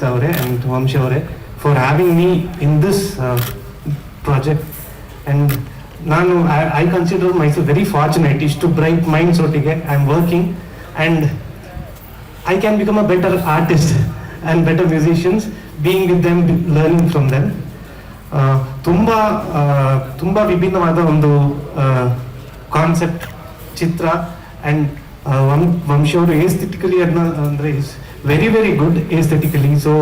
Rajita avare and Vamshi avare for having me in this project. And I consider myself very fortunate. Ishtu bright minds ಒಟ್ಟಿಗೆ I am working and I can become a better artist and better musicians being with them, learning from them. ತುಂಬ ವಿಭಿನ್ನವಾದ ಒಂದು concept Chitra. And Vamshi ಅವರು aesthetically ಅಂದರೆ is very very good aesthetically. So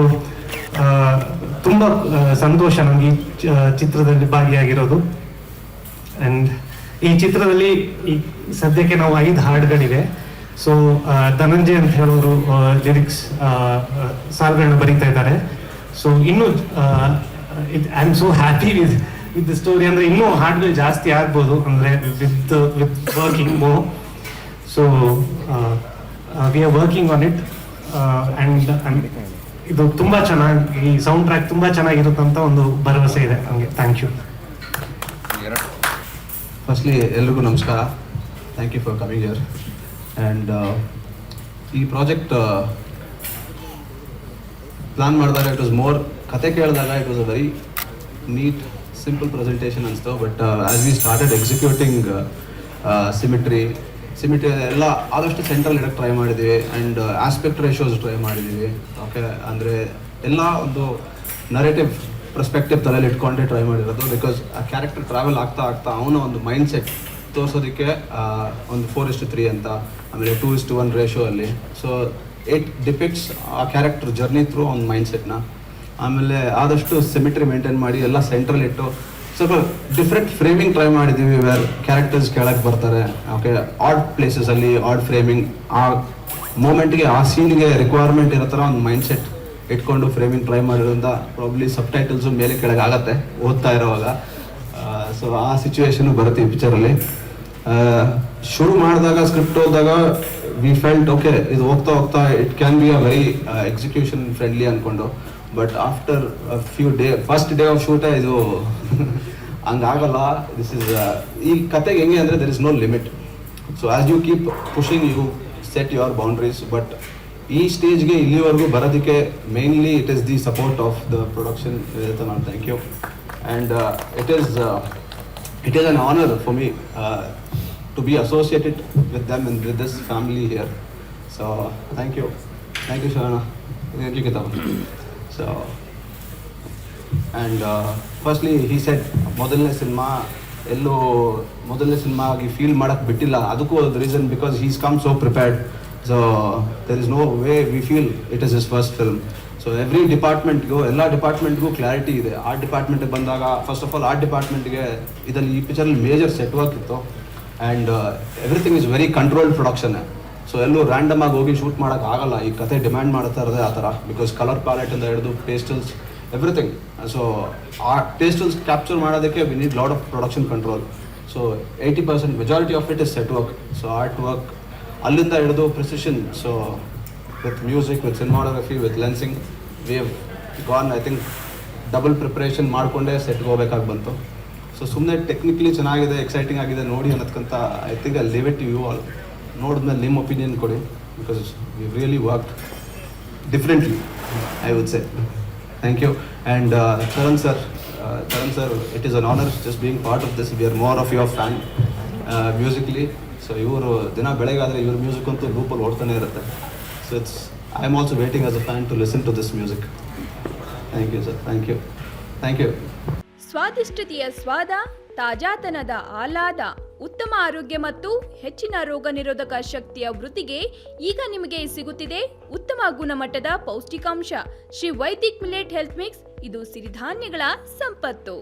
ತುಂಬ ಸಂತೋಷ ನನಗೆ ಈ ಚಿತ್ರದಲ್ಲಿ ಭಾಗಿಯಾಗಿರೋದು. ಆ್ಯಂಡ್ ಈ ಚಿತ್ರದಲ್ಲಿ ಈ ಸದ್ಯಕ್ಕೆ ನಾವು 5 ಹಾಡುಗಳಿವೆ. ಸೊ ಧನಂಜಯ್ ಅಂತ ಹೇಳೋರು ಲಿರಿಕ್ಸ್ ಸಾಲುಗಳನ್ನ ಬರೀತಾ ಇದ್ದಾರೆ. ಸೊ ಇನ್ನೂ I am so happy with the story. ಅಂದರೆ ಇನ್ನೂ ಹಾಡುಗಳು ಜಾಸ್ತಿ ಆಗ್ಬೋದು ಅಂದರೆ ವಿತ್ ವರ್ಕಿಂಗ್ ಮೋ. So we are working on it. And ಇದು ತುಂಬ ಚೆನ್ನಾಗಿ, ಈ ಸೌಂಡ್ ಟ್ರ್ಯಾಕ್ ತುಂಬ ಚೆನ್ನಾಗಿರುತ್ತಂತ ಒಂದು ಭರವಸೆ ಇದೆ ನಮಗೆ. Thank you. ಫಸ್ಟ್ಲಿ ಎಲ್ರಿಗೂ ನಮಸ್ಕಾರ. Thank you for coming here. And ಈ ಪ್ರಾಜೆಕ್ಟ್ ಪ್ಲಾನ್ ಮಾಡಿದಾಗ ಇಟ್ ವಾಸ್ ಮೋರ್, ಕತೆ ಕೇಳಿದಾಗ it was a very neat simple presentation ಅನಿಸ್ತು. But as we started executing symmetry ಎಲ್ಲ ಆದಷ್ಟು ಸೆಂಟ್ರಲ್ ಇಡಕ್ಕೆ ಟ್ರೈ ಮಾಡಿದ್ದೀವಿ. ಆ್ಯಂಡ್ ಆಸ್ಪೆಕ್ಟ್ ರೇಷೋಸ್ ಟ್ರೈ ಮಾಡಿದ್ದೀವಿ. ಓಕೆ, ಅಂದರೆ ಎಲ್ಲ ಒಂದು ನರೇಟಿವ್ ಪರ್ಸ್ಪೆಕ್ಟಿವ್ ತಲೆಯಲ್ಲಿ ಇಟ್ಕೊಂಡೇ ಟ್ರೈ ಮಾಡಿರೋದು. ಬಿಕಾಸ್ ಆ ಕ್ಯಾರೆಕ್ಟರ್ ಟ್ರಾವೆಲ್ ಆಗ್ತಾ ಅವನ ಒಂದು ಮೈಂಡ್ ಸೆಟ್ ತೋರಿಸೋದಕ್ಕೆ ಒಂದು 4:3 ಅಂತ, ಆಮೇಲೆ 2:1 ರೇಷೋ ಅಲ್ಲಿ. ಸೊ ಇಟ್ ಡಿಪಿಕ್ಟ್ಸ್ ಆ ಕ್ಯಾರೆಕ್ಟರ್ ಜರ್ನಿ ಥ್ರೂ ಅವ್ನ ಮೈಂಡ್ ಸೆಟ್ನ. ಆಮೇಲೆ ಆದಷ್ಟು ಸಿಮಿಟ್ರಿ ಮೇಂಟೈನ್ ಮಾಡಿ ಎಲ್ಲ ಸೆಂಟ್ರಲ್ ಇಟ್ಟು ಸ್ವಲ್ಪ ಡಿಫ್ರೆಂಟ್ ಫ್ರೇಮಿಂಗ್ ಟ್ರೈ ಮಾಡಿದ್ದೀವಿ. ವೇರ್ ಕ್ಯಾರೆಕ್ಟರ್ಸ್ ಕೆಳಗೆ ಬರ್ತಾರೆ. ಓಕೆ, ಆಡ್ ಪ್ಲೇಸಸಲ್ಲಿ ಆಡ್ ಫ್ರೇಮಿಂಗ್, ಆ ಮೂಮೆಂಟ್ಗೆ ಆ ಸೀನ್ಗೆ ರಿಕ್ವೈರ್ಮೆಂಟ್ ಇರೋ ಥರ ಒಂದು ಮೈಂಡ್ ಸೆಟ್ ಇಟ್ಕೊಂಡು ಫ್ರೇಮಿಂಗ್ ಟ್ರೈ ಮಾಡಿರೋದ್ರಿಂದ ಪ್ರಾಬ್ಲಿ ಸಬ್ ಟೈಟಲ್ಸು ಮೇಲೆ ಕೆಳಗೆ ಆಗುತ್ತೆ ಓದ್ತಾ ಇರೋವಾಗ. ಸೊ ಆ ಸಿಚುವೇಶನು ಬರುತ್ತೆ ಈ ಪಿಕ್ಚರಲ್ಲಿ. ಶುರು ಮಾಡಿದಾಗ ಸ್ಕ್ರಿಪ್ಟ್ ಓದಿದಾಗ ವಿ ಫೆಲ್ಟ್ ಓಕೆ, ಇದು ಹೋಗ್ತಾ it can be a very execution friendly ಅಂದ್ಕೊಂಡು. But after few day, first day of ಶೂಟೇ ಇದು ಹಂಗಾಗಲ್ಲ. ದಿಸ್ ಇಸ್ ಈ ಕತೆಗೆ ಹೆಂಗೆ ಅಂದರೆ there is no limit. So as you keep pushing you set your boundaries. But ಈ ಸ್ಟೇಜ್ಗೆ ಇಲ್ಲಿವರೆಗೂ ಬರೋದಕ್ಕೆ mainly it is the support of the production. Thank you. And it is an honor for me to be associated with them and with this family here. So thank you Shavana, thank you Kitab. So and firstly he said ಮೊದಲನೇ cinema ಆಗಿ feel ಮಾಡಕ್ಕೆ ಬಿಟ್ಟಿಲ್ಲ. ಅದಕ್ಕೂ ಒಂದು reason, because he's come so prepared. So there is no way we feel it is his first film. So every ಡಿಪಾರ್ಟ್ಮೆಂಟ್ಗೂ, ಎಲ್ಲ ಡಿಪಾರ್ಟ್ಮೆಂಟ್ಗೂ clarity ಇದೆ. ಆರ್ಟ್ ಡಿಪಾರ್ಟ್ಮೆಂಟಿಗೆ ಬಂದಾಗ ಫಸ್ಟ್ ಆಫ್ ಆಲ್ ಆರ್ಟ್ ಡಿಪಾರ್ಟ್ಮೆಂಟ್ಗೆ ಇದರಲ್ಲಿ ಈ ಪಿಕ್ಚರಲ್ಲಿ ಮೇಜರ್ ಸೆಟ್ ವರ್ಕ್ ಇತ್ತು. And everything is very controlled production. So ಎಲ್ಲೂ ರ್ಯಾಂಡಮ್ ಆಗಿ ಹೋಗಿ ಶೂಟ್ ಮಾಡೋಕೆ ಆಗಲ್ಲ. ಈ ಕತೆ ಡಿಮ್ಯಾಂಡ್ ಮಾಡ್ತಾ ಇರೋದೇ ಆ ಥರ. ಬಿಕಾಸ್ ಕಲರ್ ಪ್ಯಾಲೆಟಿಂದ ಹಿಡಿದು ಪೇಸ್ಟಲ್ಸ್ ಎವ್ರಿಥಿಂಗ್. ಸೊ ಆ ಪೇಸ್ಟಲ್ಸ್ ಕ್ಯಾಪ್ಚರ್ ಮಾಡೋದಕ್ಕೆ we need lot of production control. So 80% majority of it is set work. So art work ಅಲ್ಲಿಂದ ಹಿಡಿದು precision. So with music, with cinematography, with lensing, we have gone, I think, double preparation ಮಾಡಿಕೊಂಡೇ ಸೆಟ್ಗೆ ಹೋಗ್ಬೇಕಾಗಿ ಬಂತು. So ಸುಮ್ಮನೆ technically ಚೆನ್ನಾಗಿದೆ, exciting ಆಗಿದೆ ನೋಡಿ ಅನ್ನೋದಕ್ಕಿಂತ I think I leave it to you all. ನೋಡಿದ್ಮೇಲೆ ನಿಮ್ಮ ಒಪಿನಿಯನ್ ಕೊಡಿ. Because we really worked differently, I would say. Thank you. And Tarun sir, it is an honour just being part of this. We are more of your fan musically. So ಇವರು ದಿನ ಬೆಳಗಾದರೆ ಇವ್ರ music ಅಂತೂ ಲೂಪಲ್ಲಿ ಓಡ್ತಾನೆ ಇರುತ್ತೆ. So I am also waiting as a fan to listen to this music. Thank you sir. Thank you. ಸ್ವಾದಿಷ್ಟತೆಯ ಸ್ವಾದ, ತಾಜಾತನದ ಆಹ್ಲಾದ, ಉತ್ತಮ ಆರೋಗ್ಯ ಮತ್ತು ಹೆಚ್ಚಿನ ರೋಗ ನಿರೋಧಕ ಶಕ್ತಿಯ ವೃದ್ಧಿಗೆ ಈಗ ನಿಮಗೆ ಸಿಗುತ್ತಿದೆ ಉತ್ತಮ ಗುಣಮಟ್ಟದ ಪೌಷ್ಟಿಕಾಂಶ Shri Vaidik millet health mix. ಇದು ಸಿರಿಧಾನ್ಯಗಳ ಸಂಪತ್ತು.